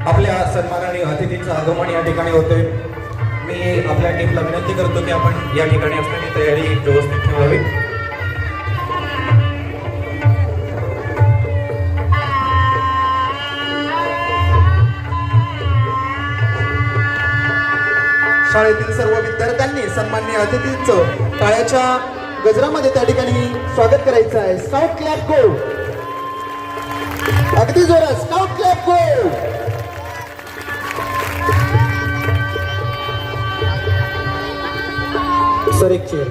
आपल्या सन्माननीय अतिथींचं आगमन या ठिकाणी होते। मी आपल्या टीमला विनंती करतो की आपण या ठिकाणी असलेली तयारी व्यवस्थित ठेवावी। शाळेतील सर्व विद्यार्थ्यांनी सन्माननीय अतिथींचं टाळ्याच्या गजरामध्ये त्या ठिकाणी स्वागत करायचं आहे। स्काउट क्लॅप गो, अगदी जोरात स्काउट क्लॅप गो। सर एक चेअर।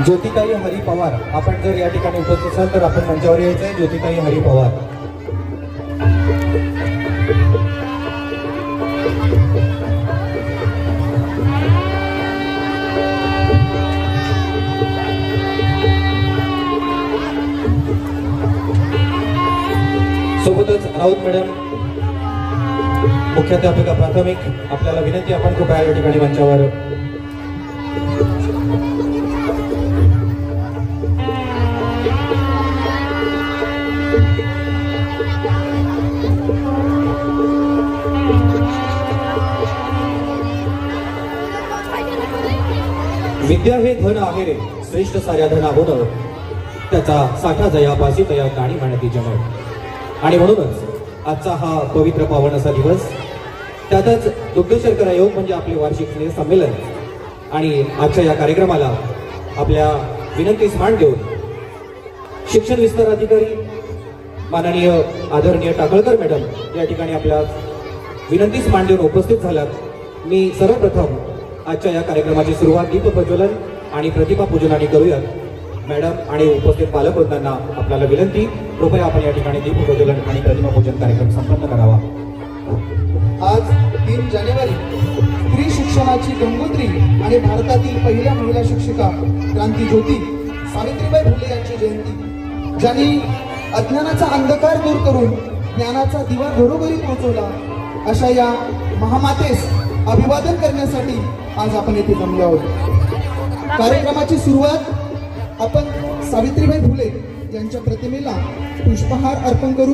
ज्योतिताई हरी पवार, आपण जर या ठिकाणी उपस्थित असाल तर आपण मंचावर यायचं आहे। ज्योतिताई हरी पवार। सोबतच राऊत मॅडम, मुख्याध्यापिका प्राथमिक, आपल्याला विनंती आपण कृपया या ठिकाणी मंचावर। विद्या हे धन आहे रे, श्रेष्ठ साऱ्या धनाहून त्याचा साठा जयापासी तया गाणी म्हणती जन। आणि म्हणूनच आजचा हा पवित्र पावन असा दिवस, त्यातच दुग्धशर्करा योग म्हणजे आपले वार्षिक स्नेह संमेलन। आणि आजच्या या कार्यक्रमाला आपल्या विनंतीस मान देऊन शिक्षण विस्तार अधिकारी माननीय आदरणीय टाकळकर मॅडम या ठिकाणी आपल्या विनंतीस मान देऊन उपस्थित झाल्यात। मी सर्वप्रथम आजच्या या कार्यक्रमाची सुरुवात दीप प्रज्वलन आणि प्रतिमा पूजनाने करूयात। मॅडम आणि उपस्थित पालकवृंदांना आपल्याला विनंती, कृपया आपण या ठिकाणी दीप प्रज्वलन आणि प्रतिमा पूजन कार्यक्रम संपन्न करावा। आज 3 जानेवारी स्त्री शिक्षणाची गंगोत्री आणि भारतातील पहिल्या महिला शिक्षिका क्रांतीज्योती सावित्रीबाई फुले यांची जयंती, ज्यांनी अज्ञानाचा अंधकार दूर करून ज्ञानाचा दिवा घरोघरी पोहोचवला, अशा या महामातेस अभिवादन करण्यासाठी आज आपण येथे जमलो आहोत। कार्यक्रमाची सुरुवात आपण सावित्रीबाई फुले यांच्या प्रतिमेला पुष्पहार अर्पण करू।